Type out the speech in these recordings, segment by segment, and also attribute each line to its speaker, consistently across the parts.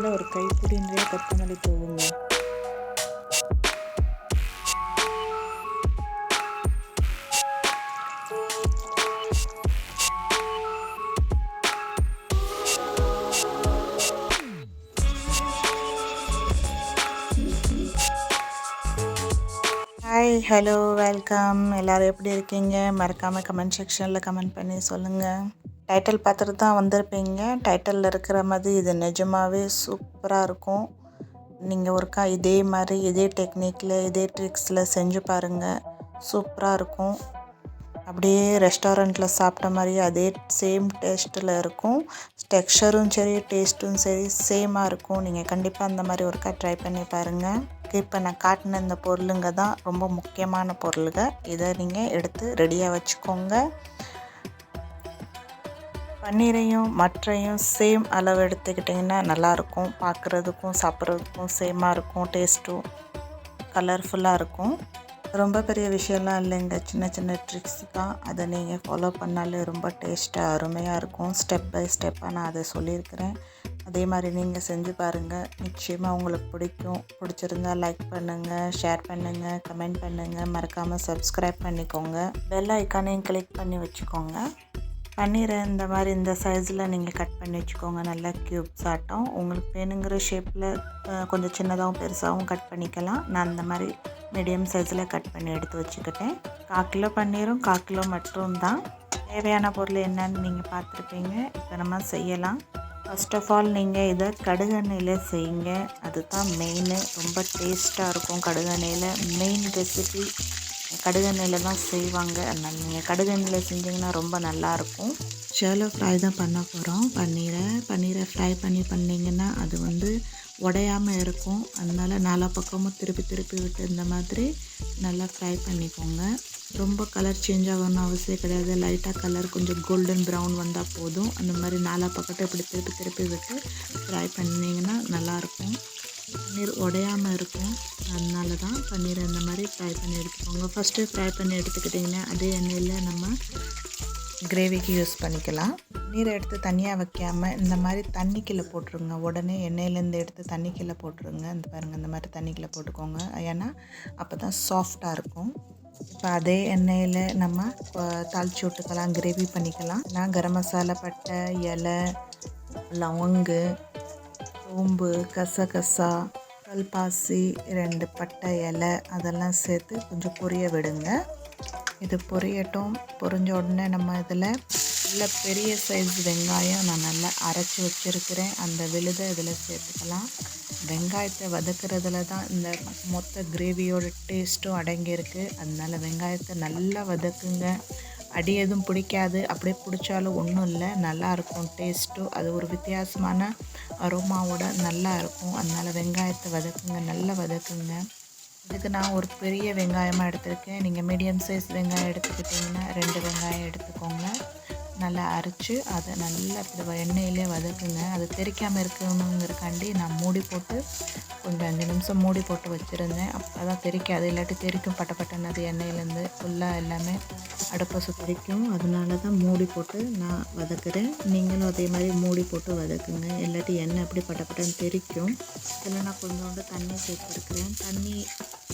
Speaker 1: இதில் ஒரு கைப்பிடி நிறைய கொத்தமல்லி தூவுங்க. Hi, hello, welcome. எல்லோரும் எப்படி இருக்கீங்க? மறக்காமல் கமெண்ட் செக்ஷனில் கமெண்ட் பண்ணி சொல்லுங்கள். டைட்டில் பார்த்துட்டு தான் வந்திருப்பீங்க. டைட்டிலில் இருக்கிற மாதிரி இது நிஜமாகவே சூப்பராக இருக்கும். நீங்கள் ஒருக்கா இதே மாதிரி இதே டெக்னிக்கில் இதே ட்ரிக்ஸில் செஞ்சு பாருங்கள். சூப்பராக இருக்கும். அப்படியே ரெஸ்டாரண்ட்டில் சாப்பிட்ட மாதிரி அதே சேம் டேஸ்ட்டில் இருக்கும். டெக்ஸ்சரும் சரி, டேஸ்ட்டும் சரி சேமாக இருக்கும். நீங்கள் கண்டிப்பாக அந்த மாதிரி ஒருக்கா ட்ரை பண்ணி பாருங்கள். இப்போ நான் காட்டின இந்த பொருளுங்க தான் ரொம்ப முக்கியமான பொருளுங்க. இதை நீங்கள் எடுத்து ரெடியாக வச்சுக்கோங்க. பன்னீரையும் மற்றையும் சேம் அளவு எடுத்துக்கிட்டிங்கன்னா நல்லாயிருக்கும். பார்க்குறதுக்கும் சாப்பிட்றதுக்கும் சேமாக இருக்கும். டேஸ்ட்டும் கலர்ஃபுல்லாக இருக்கும். ரொம்ப பெரிய விஷயம்லாம் இல்லைங்க, சின்ன சின்ன ட்ரிக்ஸ் தான். அதை நீங்கள் ஃபாலோ பண்ணாலே ரொம்ப டேஸ்ட்டாக அருமையாக இருக்கும். ஸ்டெப் பை ஸ்டெப்பாக நான் அதை சொல்லியிருக்கிறேன். அதே மாதிரி நீங்கள் செஞ்சு பாருங்கள். நிச்சயமாக உங்களுக்கு பிடிக்கும். பிடிச்சிருந்தா லைக் பண்ணுங்கள், ஷேர் பண்ணுங்கள், கமெண்ட் பண்ணுங்கள். மறக்காமல் சப்ஸ்கிரைப் பண்ணிக்கோங்க. பெல் ஐக்கானையும் கிளிக் பண்ணி வச்சுக்கோங்க. பன்னீரை இந்த மாதிரி இந்த சைஸில் நீங்கள் கட் பண்ணி வச்சுக்கோங்க. நல்லா க்யூப்ஸ் ஆட்டம். உங்களுக்கு வேணுங்கிற ஷேப்பில் கொஞ்சம் சின்னதாகவும் பெருசாகவும் கட் பண்ணிக்கலாம். நான் அந்த மாதிரி மீடியம் சைஸில் கட் பண்ணி எடுத்து வச்சுக்கிட்டேன். 1/4 கிலோ பன்னீரும் 1/4 கிலோ மட்டும் தான். தேவையான பொருள் என்னன்னு நீங்கள் பார்த்துருப்பீங்க. இப்போ நம்ம செய்யலாம். ஃபர்ஸ்ட் ஆஃப் ஆல் நீங்கள் இதை கடுகெண்ணெயில் செய்யுங்க. அதுதான் மெயின். ரொம்ப டேஸ்ட்டாக இருக்கும். கடுகெண்ணெயில் மெயின் ரெசிபி கடுகெண்ணெயில் தான் செய்வாங்க. அதனால் நீங்கள் கடுகெண்ணெயில் செஞ்சிங்கன்னா ரொம்ப நல்லாயிருக்கும். ஷாலோ ஃப்ரை தான் பண்ண போகிறோம். பன்னீரை ஃப்ரை பண்ணிங்கன்னா அது உடையாமல் இருக்கும். அதனால் நாலா பக்கமும் திருப்பி விட்டு இந்த மாதிரி நல்லா ஃப்ரை பண்ணிக்கோங்க. ரொம்ப கலர் சேஞ்ச் ஆகணும்னு அவசியம் கிடையாது. லைட்டாக கலர் கொஞ்சம் கோல்டன் ப்ரௌன் வந்தால் போதும். அந்த மாதிரி நாலா பக்கத்தை இப்படி திருப்பி விட்டு ஃப்ரை பண்ணிங்கன்னா நல்லாயிருக்கும். பன்னீர் உடையாமல் இருக்கும். அதனால தான் பன்னீரை இந்த மாதிரி ஃப்ரை பண்ணி எடுத்துக்கோங்க. ஃபஸ்ட்டு ஃப்ரை பண்ணி எடுத்துக்கிட்டிங்கன்னா அதே எண்ணெயில் நம்ம கிரேவிக்கு யூஸ் பண்ணிக்கலாம். நீரை எடுத்து தனியாக வைக்காமல் இந்த மாதிரி தண்ணிக்குள்ளே போட்டுருங்க. உடனே எண்ணெயிலேருந்து எடுத்து தண்ணிக்குள்ளே போட்டுருங்க. இந்த பாருங்கள், இந்த மாதிரி தண்ணிக்குள்ளே போட்டுக்கோங்க. ஏன்னா அப்போ தான் சாஃப்டாக இருக்கும். இப்போ அதே எண்ணெயில் நம்ம தாளித்து விட்டுக்கலாம், கிரேவி பண்ணிக்கலாம். நான் கரம் மசாலா, பட்டை, இலை, லவங்கு, சோம்பு, கசகசா, கல்பாசி, 2 பட்டை இலை அதெல்லாம் சேர்த்து கொஞ்சம் பொரிய விடுங்க. இது பொரியட்டும். பொரிஞ்ச உடனே நம்ம இதில் நல்ல பெரிய சைஸ் வெங்காயம் நான் நல்லா அரைச்சி வச்சுருக்கிறேன். அந்த விழுதை இதில் சேர்த்துக்கலாம். வெங்காயத்தை வதக்கிறதுல தான் இந்த மொத்த கிரேவியோட டேஸ்ட்டும் அடங்கியிருக்கு. அதனால் வெங்காயத்தை நல்லா வதக்குங்க. அடி எதுவும் பிடிக்காது. அப்படியே பிடிச்சாலும் ஒன்றும் இல்லை, நல்லாயிருக்கும் டேஸ்ட்டும். அது ஒரு வித்தியாசமான அரோமாவோட நல்லா இருக்கும். அதனால் வெங்காயத்தை வதக்குங்க, நல்லா வதக்குங்க. இதுக்கு நான் ஒரு பெரிய வெங்காயமாக எடுத்திருக்கேன். நீங்கள் மீடியம் சைஸ் வெங்காயம் எடுத்துக்கிட்டிங்கன்னா 2 வெங்காயம் எடுத்துக்கோங்க. நல்லா அரைச்சி அதை நல்லா இப்படி எண்ணெயிலே வதக்குங்க. அது தெறிக்காமல் இருக்கணுங்கிறக்காண்டி நான் மூடி போட்டு கொஞ்சம் 5 நிமிஷம் மூடி போட்டு வச்சுருந்தேன். அப்போ தான் தெறிக்காது. இல்லாட்டி தெறிக்கும் பட்டப்பட்டன்னு அது எண்ணெயிலேருந்து ஃபுல்லாக எல்லாமே அடுப்பை சுற்றிக்கும். அதனால தான் மூடி போட்டு நான் வதக்குறேன். நீங்களும் அதே மாதிரி மூடி போட்டு வதக்குங்க. இல்லாட்டி எண்ணெய் அப்படி பட்டப்பட்டன்னு தெறிக்கும். இதில் நான் கொஞ்சோண்டு தண்ணி சேர்த்துருக்குறேன். தண்ணி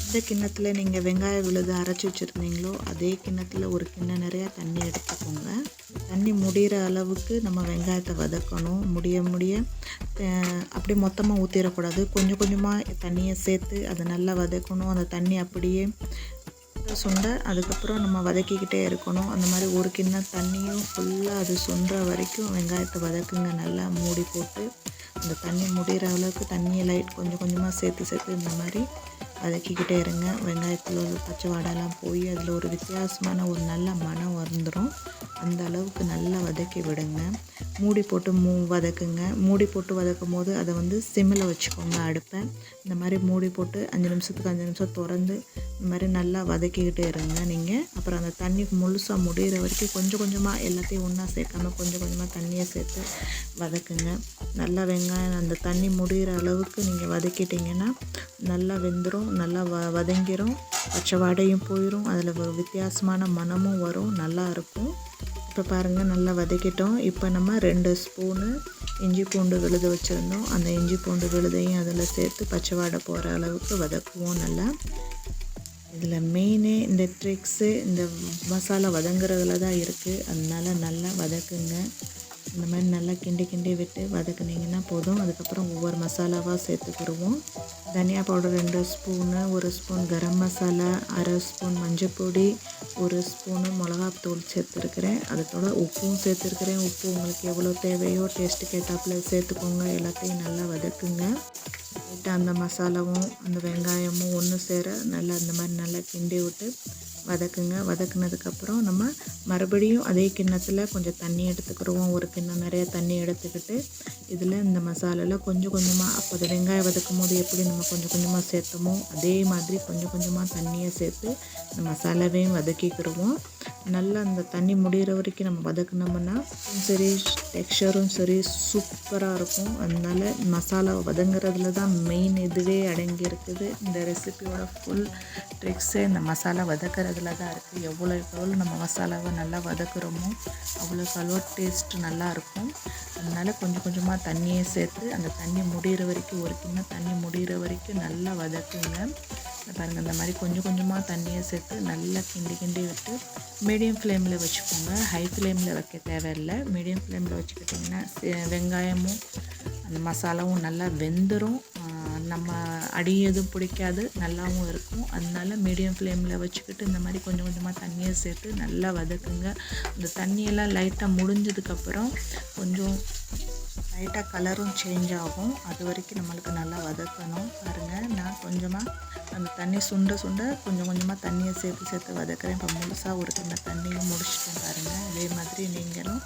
Speaker 1: எந்த கிண்ணத்தில் நீங்கள் வெங்காய விழுது அரைச்சி வச்சுருந்தீங்களோ அதே கிண்ணத்தில் ஒரு கிண்ணம் நிறையா தண்ணி எடுத்துக்கோங்க. தண்ணி முடிகிற அளவுக்கு நம்ம வெங்காயத்தை வதக்கணும். முடிய அப்படி மொத்தமாக ஊற்றிடக்கூடாது. கொஞ்சம் கொஞ்சமாக தண்ணியை சேர்த்து அதை நல்லா வதக்கணும். அந்த தண்ணி அப்படியே சுண்ட அதுக்கப்புறம் நம்ம வதக்கிக்கிட்டே இருக்கணும். அந்த மாதிரி ஒரு கிண்ணம் தண்ணியும் ஃபுல்லாக அது சுண்டுற வரைக்கும் வெங்காயத்தை வதக்குங்க. நல்லா மூடி போட்டு அந்த தண்ணி முடிகிற அளவுக்கு தண்ணியை லைட் கொஞ்சம் கொஞ்சமாக சேர்த்து இந்த மாதிரி வதக்கிக்கிட்டே இருங்க. வெங்காயத்தில் ஒரு பச்சை வாடெல்லாம் போய் அதில் ஒரு வித்தியாசமான ஒரு நல்ல மனம் வந்துடும். அந்த அளவுக்கு நல்லா வதக்கி விடுங்க. மூடி போட்டு வதக்குங்க. மூடி போட்டு வதக்கும் போது அதை சிம்மில் வச்சுக்கோங்க அடுப்பை. இந்த மாதிரி மூடி போட்டு 5 நிமிஷத்துக்கு 5 நிமிஷம் திறந்து இந்த மாதிரி நல்லா வதக்கிக்கிட்டே இருங்க நீங்கள். அப்புறம் அந்த தண்ணி முழுசாக முடிகிற வரைக்கும் கொஞ்சம் கொஞ்சமாக எல்லாத்தையும் ஒன்றா சேர்க்காம கொஞ்சம் கொஞ்சமாக தண்ணியை சேர்த்து வதக்குங்க. நல்லா வெங்காயம் அந்த தண்ணி முடிகிற அளவுக்கு நீங்கள் வதக்கிட்டிங்கன்னா நல்லா வெந்துடும், நல்லா வதங்கிடும், பச்சை வாடையும் போயிடும், அதில் ஒரு வித்தியாசமான மணமும் வரும், நல்லா இருக்கும். இப்போ பாருங்கள் நல்லா வதக்கிட்டோம். இப்போ நம்ம 2 ஸ்பூனு இஞ்சி பூண்டு விழுது வச்சுருந்தோம். அந்த இஞ்சி பூண்டு விழுதையும் அதில் சேர்த்து பச்சை வாடை போகிற அளவுக்கு வதக்குவோம் நல்லா. இதில் மெயினே இந்த ட்ரிக்ஸு இந்த மசாலா வதங்குறதுல தான் இருக்குது. அதனால நல்லா வதக்குங்க. இந்த மாதிரி நல்லா கிண்டி விட்டு வதக்குனிங்கன்னா போதும். அதுக்கப்புறம் ஒவ்வொரு மசாலாவாக சேர்த்துக்கிடுவோம். தனியா powder 2 spoon, 1 spoon garam masala, 1/2 spoon மஞ்சள் பொடி, 1 ஸ்பூனு மிளகாத்தூள் சேர்த்துருக்கிறேன். அதோட உப்பும் சேர்த்துருக்கிறேன். உப்பு உங்களுக்கு எவ்வளோ தேவையோ டேஸ்ட்டுக்கு ஏற்றாப்புல சேர்த்துக்கோங்க. எல்லாத்தையும் நல்லா வதக்குங்க. அந்த மசாலாவும் அந்த வெங்காயமும் ஒன்று சேர நல்லா இந்த மாதிரி நல்லா கிண்டி விட்டு வதக்குங்க. வதக்குனதுக்கப்புறம் நம்ம மறுபடியும் அதே கிண்ணத்தில் கொஞ்சம் தண்ணி எடுத்துக்கிடுவோம். ஒரு கிண்ணம் நிறைய தண்ணி எடுத்துக்கிட்டு இதில் இந்த மசாலாவில் கொஞ்சம் கொஞ்சமாக, அப்போ அது வெங்காயம் வதக்கும் போது எப்படி நம்ம கொஞ்சம் கொஞ்சமாக சேர்த்தோமோ அதே மாதிரி கொஞ்சம் கொஞ்சமாக தண்ணியை சேர்த்து இந்த மசாலாவையும் வதக்கிக்கிடுவோம். நல்லா அந்த தண்ணி முடிகிற வரைக்கும் நம்ம வதக்கினோம்னா சரி டெக்ஸ்சரும் சரி சூப்பராக இருக்கும். அதனால் மசாலா வதங்குறதுல தான் மெயின் இதுவே அடங்கி இருக்குது. இந்த ரெசிபியோட ஃபுல் ட்ரிக்ஸே இந்த மசாலா வதக்கிறதுல தான் இருக்குது. எவ்வளோ நம்ம மசாலாவை நல்லா வதக்குறோமோ அவ்வளோ டேஸ்ட்டு நல்லாயிருக்கும். அதனால் கொஞ்சம் கொஞ்சமாக தண்ணியை சேர்த்து அந்த தண்ணி முடிகிற வரைக்கும், ஒரு கிண்ணம் தண்ணி முடிகிற வரைக்கும் நல்லா வதக்குங்க. பாருங்கள் இந்த மாதிரி கொஞ்சம் கொஞ்சமாக தண்ணியை சேர்த்து நல்லா கிண்டி விட்டு மீடியம் ஃப்ளேமில் வச்சுக்கோங்க. ஹை ஃப்ளேமில் வைக்க தேவையில்லை. மீடியம் ஃப்ளேமில் வச்சுக்கிட்டிங்கன்னா வெங்காயமும் அந்த மசாலாவும் நல்லா வெந்துடும். நம்ம அடி எதுவும் பிடிக்காது, நல்லாவும் இருக்கும். அதனால மீடியம் ஃப்ளேமில் வச்சுக்கிட்டு இந்த மாதிரி கொஞ்சம் கொஞ்சமாக தண்ணியை சேர்த்து நல்லா வதக்குங்க. அந்த தண்ணியெல்லாம் லைட்டாக முடிஞ்சதுக்கப்புறம் கொஞ்சம் லைட்டாக கலரும் சேஞ்ச் ஆகும். அது வரைக்கும் நம்மளுக்கு நல்லா வதக்கணும். பாருங்கள் நான் கொஞ்சமாக அந்த தண்ணி சுண்ட கொஞ்சம் கொஞ்சமாக தண்ணியை சேர்த்து வதக்குறேன். இப்போ முழுசாக ஒரு கிண்ண தண்ணியும் முடிச்சிட்டேன் பாருங்கள். அதே மாதிரி நீங்களும்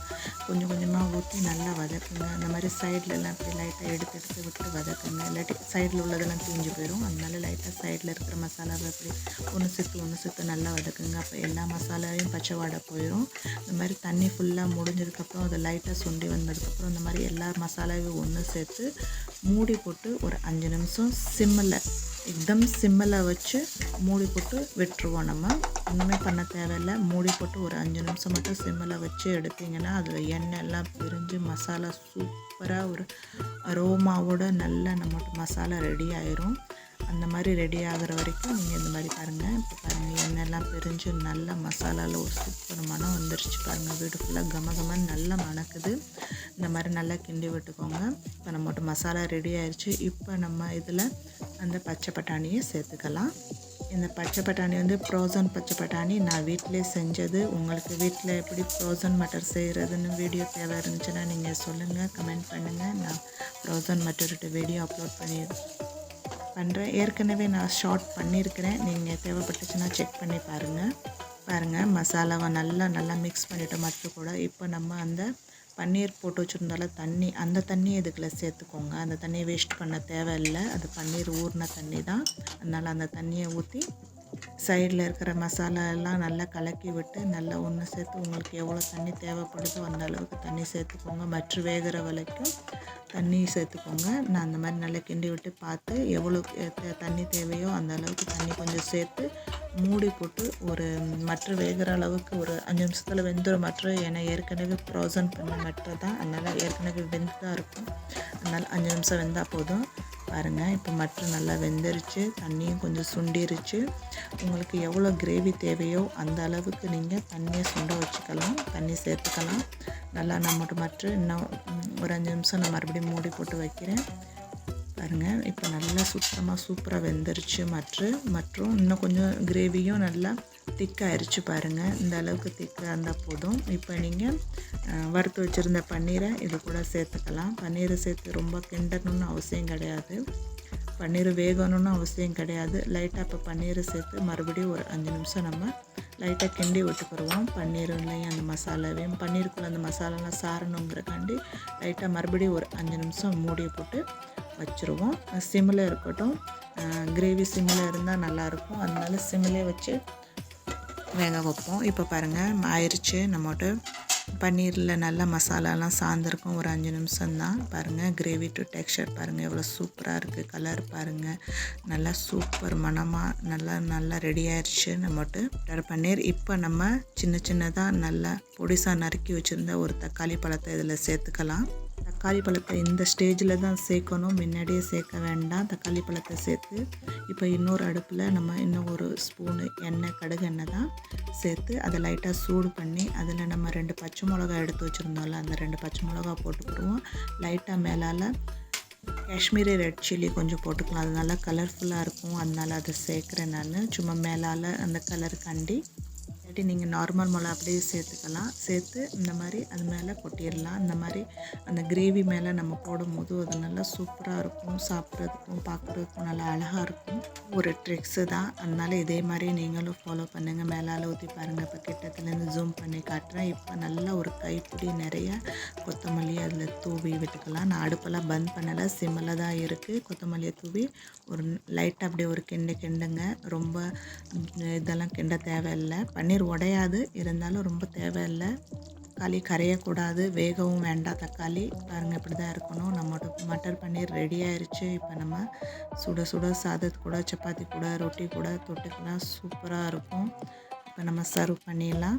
Speaker 1: கொஞ்சம் கொஞ்சமாக ஊற்றி நல்லா வதக்குங்க. அந்த மாதிரி சைட்லலாம் இப்படி லைட்டாக எடுத்து விட்டு வதக்குங்க. இல்லாட்டி சைடில் உள்ளதெல்லாம் தீஞ்சு போயிடும். அதனால லைட்டாக சைடில் இருக்கிற மசாலாவை அப்படி ஒன்று சேர்த்து நல்லா வதக்குங்க. அப்போ எல்லா மசாலாவையும் பச்சை வாடை போயிடும். இந்த மாதிரி தண்ணி ஃபுல்லாக முடிஞ்சதுக்கப்புறம் அதை லைட்டாக சுண்டி வந்ததுக்கப்புறம் இந்த மாதிரி எல்லா மசாலாவையும் ஒன்று சேர்த்து மூடி போட்டு ஒரு 5 நிமிஷம் சிம்மில் வச்சு மூடி போட்டு விட்டுருவோம். நம்ம ஒன்றுமே பண்ண தேவையில்லை. மூடி போட்டு ஒரு 5 நிமிஷம் மட்டும் சிம்மில் வச்சு எடுத்திங்கன்னா அதில் எண்ணெய் எல்லாம் பிரிஞ்சு மசாலா சூப்பராக ஒரு அரோமாவோட நல்லா நம்மளுக்கு மசாலா ரெடி ஆயிரும். அந்த மாதிரி ரெடி ஆகிற வரைக்கும் நீங்கள் இந்த மாதிரி பாருங்கள். இப்போ பாருங்கள் எண்ணெய்லாம் பிரிஞ்சு நல்லா மசாலாவில் ஒரு சூப்பர் மனம் வந்துருச்சு பாருங்கள். வீடு ஃபுல்லாக கமகமன்னு நல்லா மணக்குது. இந்த மாதிரி நல்லா கிண்டி விட்டுக்கோங்க. இப்போ நம்மளோட மசாலா ரெடி ஆயிடுச்சு. இப்போ நம்ம இதில் அந்த பச்சை பட்டாணியை சேர்த்துக்கலாம். இந்த பச்சை பட்டாணி வந்து ஃப்ரோசன் பச்சை பட்டாணி நான் வீட்டிலே செஞ்சது. உங்களுக்கு வீட்டில் எப்படி ஃப்ரோசன் மட்டர் செய்கிறதுன்னு வீடியோ தேவை இருந்துச்சுன்னா நீங்கள் சொல்லுங்கள், கமெண்ட் பண்ணுங்கள். நான் ஃப்ரோசன் மட்டர்கிட்ட வீடியோ அப்லோட் பண்ணுறேன். ஏற்கனவே நான் ஷார்ட் பண்ணியிருக்கிறேன். நீங்கள் தேவைப்பட்டுச்சுன்னா செக் பண்ணி பாருங்கள். மசாலாவை நல்லா மிக்ஸ் பண்ணிவிட்டு மட்டும் கூட இப்போ நம்ம அந்த பன்னீர் போட்டு வச்சுருந்தால தண்ணி, அந்த தண்ணியை இதுக்குள்ளே சேர்த்துக்கோங்க. அந்த தண்ணியை வேஸ்ட் பண்ண தேவையில்லை. அது பன்னீர் ஊறின தண்ணி தான். அதனால் அந்த தண்ணியை ஊற்றி சைடில் இருக்கிற மசாலா எல்லாம் நல்லா கலக்கி விட்டு நல்லா ஒன்று சேர்த்து உங்களுக்கு எவ்வளோ தண்ணி தேவைப்படுதோ அந்த அளவுக்கு தண்ணி சேர்த்துக்கோங்க. மற்ற வேகிற வரைக்கும் தண்ணி சேர்த்துக்கோங்க. நான் அந்த மாதிரி நல்லா கிண்டி விட்டு பார்த்து எவ்வளோ தண்ணி தேவையோ அந்த அளவுக்கு தண்ணி கொஞ்சம் சேர்த்து மூடி போட்டு ஒரு மற்ற வேகிற அளவுக்கு ஒரு 5 நிமிஷத்தில் வெந்துடும் மற்ற. ஏன்னா ஏற்கனவே ஃப்ரோசன் பண்ண மற்ற தான், அதனால் ஏற்கனவே வெந்து தான் இருக்கும். அதனால் 5 நிமிஷம் வெந்தால் போதும். பாருங்கள் இப்போ மட்டன் நல்லா வெந்துருச்சு. தண்ணியும் கொஞ்சம் சுண்டிருச்சு. உங்களுக்கு எவ்வளோ கிரேவி தேவையோ அந்த அளவுக்கு நீங்கள் தண்ணியை சுண்ட வச்சுக்கலாம், தண்ணி சேர்த்துக்கலாம். நல்லா நம்மட்டு மட்டன் இன்னும் ஒரு 5 நிமிஷம் நான் மறுபடியும் மூடி போட்டு வைக்கிறேன். பாருங்கள் இப்போ நல்லா சூப்பராக வெந்துருச்சு மற்றும் இன்னும் கொஞ்சம் கிரேவியும் நல்லா திக்காயிருச்சு பாருங்கள். இந்த அளவுக்கு திக்காக இருந்தால் போதும். இப்போ நீங்கள் வறுத்து வச்சுருந்த பன்னீரை இது கூட சேர்த்துக்கலாம். பன்னீரை சேர்த்து ரொம்ப கிண்டணும்னு அவசியம் கிடையாது, பன்னீர் வேகணும்னு அவசியம் கிடையாது. லைட்டாக இப்போ பன்னீரை சேர்த்து மறுபடியும் ஒரு 5 நிமிஷம் நம்ம லைட்டாக கிண்டி விட்டுக்கிடுவோம். பன்னீர்லையும் அந்த மசாலாவையும் பன்னீருக்குள்ளே அந்த மசாலாலாம் சாரணுங்கிறக்காண்டி லைட்டாக மறுபடியும் ஒரு 5 நிமிஷம் மூடி போட்டு வச்சுருவோம். சிம்மில் இருக்கட்டும். கிரேவி சிம்மில் இருந்தால் நல்லாயிருக்கும், அதனால சிம்மிலே வச்சு வேக வைப்போம். இப்போ பாருங்கள் ஆயிடுச்சு நம்மகிட்ட பன்னீரில் நல்லா மசாலாலாம் சார்ந்திருக்கும். ஒரு 5 நிமிஷம் தான். பாருங்கள் கிரேவி டு டெக்ஸ்சர் பாருங்கள் எவ்வளோ சூப்பராக இருக்குது. கலர் பாருங்கள் நல்லா சூப்பர் மணமாக நல்லா ரெடி ஆயிடுச்சு நம்மட்டு பட்டர் பன்னீர். இப்போ நம்ம சின்னதாக நல்லா பொடிசாக நறுக்கி வச்சுருந்த ஒரு தக்காளி பழத்தை இதில் சேர்த்துக்கலாம். தக்காளி பழத்தை இந்த ஸ்டேஜில் தான் சேர்க்கணும், முன்னாடியே சேர்க்க வேண்டாம். தக்காளி பழத்தை சேர்த்து இப்போ இன்னொரு அடுப்பில் நம்ம இன்னும் ஒரு ஸ்பூனு எண்ணெய், கடுகு எண்ணெய் தான் சேர்த்து அதை லைட்டாக சூடு பண்ணி அதில் நம்ம 2 பச்சை மிளகா எடுத்து வச்சுருந்தோம்ல, அந்த 2 பச்சை மிளகா போட்டுக்கிடுவோம். லைட்டாக மேலால் காஷ்மீரி ரெட் சில்லி கொஞ்சம் போட்டுக்கலாம். அது நல்லா கலர்ஃபுல்லாக இருக்கும், அதனால் அதை சேர்க்குறேன் நான். சும்மா மேலால் அந்த கலருக்காண்டி. இல்லாட்டி நீங்கள் நார்மல் மிளகா அப்படியே சேர்த்துக்கலாம். சேர்த்து இந்த மாதிரி அது மேலே கொட்டிடலாம். இந்த மாதிரி அந்த கிரேவி மேலே நம்ம போடும்போது அது நல்லா சூப்பராக இருக்கும். சாப்பிட்றதுக்கும் பார்க்குறதுக்கும் நல்லா அழகாக இருக்கும். ஒரு ட்ரிக்ஸு தான், அதனால் இதே மாதிரி நீங்களும் ஃபாலோ பண்ணுங்கள். மேலால் ஊற்றி பாருங்கள். இப்போ கிட்டத்துலேருந்து ஜூம் பண்ணி காட்டுறேன். இப்போ நல்லா ஒரு கைப்பிடி நிறைய கொத்தமல்லி அதில் தூவி விட்டுக்கலாம். நான் அடுப்பெல்லாம் பந்த் பண்ணலை, சிம்மில் தான் இருக்குது. கொத்தமல்லியை தூவி ஒரு லைட்டாக அப்படியே ஒரு கிண்டுங்க. ரொம்ப இதெல்லாம் கிண்ட தேவையில்லை. பன்னீர் உடையாது, இருந்தாலும் ரொம்ப தேவையில்லை. தக்காளி கரையக்கூடாது, வேகவும் வேண்டாம் தக்காளி. பாருங்கள் இப்படி தான் இருக்கணும். நம்மளோட மட்டர் பன்னீர் ரெடி ஆயிடுச்சு. இப்போ நம்ம சுட சாதத்து கூட, சப்பாத்தி கூட, ரொட்டி கூட தொட்டுக்கலாம். சூப்பராக இருக்கும். இப்போ நம்ம சர்வ் பண்ணிடலாம்.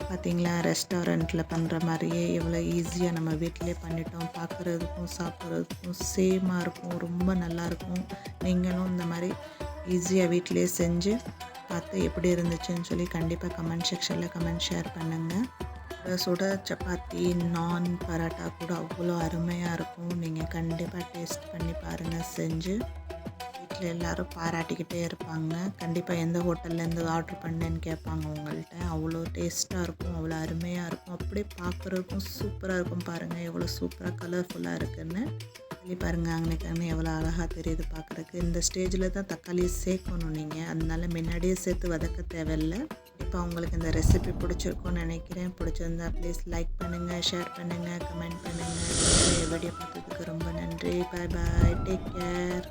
Speaker 1: பார்த்திங்களா, ரெஸ்டாரண்ட்டில் பண்ணுற மாதிரியே எவ்வளோ ஈஸியாக நம்ம வீட்டிலே பண்ணிட்டோம். பார்க்குறதுக்கும் சாப்பிட்றதுக்கும் சேமாக இருக்கும். ரொம்ப நல்லாயிருக்கும். நீங்களும் இந்த மாதிரி ஈஸியாக வீட்டிலே செஞ்சு பார்த்து எப்படி இருந்துச்சுன்னு சொல்லி கண்டிப்பாக கமெண்ட் செக்ஷனில் ஷேர் பண்ணுங்கள். சுட சப்பாத்தி, நான், பரோட்டா கூட அவ்வளோ அருமையாக இருக்கும். நீங்கள் கண்டிப்பாக டேஸ்ட் பண்ணி பாருங்கள் செஞ்சு. வீட்டில் எல்லோரும் பாராட்டிக்கிட்டே இருப்பாங்க. கண்டிப்பாக எந்த ஹோட்டல்லேருந்து ஆர்டர் பண்ணேன்னு கேட்பாங்க உங்கள்கிட்ட. அவ்வளோ டேஸ்ட்டாக இருக்கும், அவ்வளோ அருமையாக இருக்கும். அப்படியே பார்க்குறதுக்கும் சூப்பராக இருக்கும். பாருங்கள் எவ்வளோ சூப்பராக கலர்ஃபுல்லாக இருக்குதுன்னு சொல்லி பாருங்கள். அங்கே எவ்வளோ அழகாக தெரியுது பார்க்குறதுக்கு. இந்த ஸ்டேஜில் தான் தக்காளியை சேர்க்கணும் நீங்கள், அதனால முன்னாடியே சேர்த்து வதக்க தேவையில்லை. இப்போ உங்களுக்கு இந்த ரெசிபி பிடிச்சிருக்கும்னு நினைக்கிறேன். பிடிச்சிருந்தா ப்ளீஸ் லைக் பண்ணுங்கள், ஷேர் பண்ணுங்கள், கமெண்ட் பண்ணுங்கள். வீடியோ பார்த்ததுக்கு ரொம்ப நன்றி. பாய் பாய், டேக் கேர்.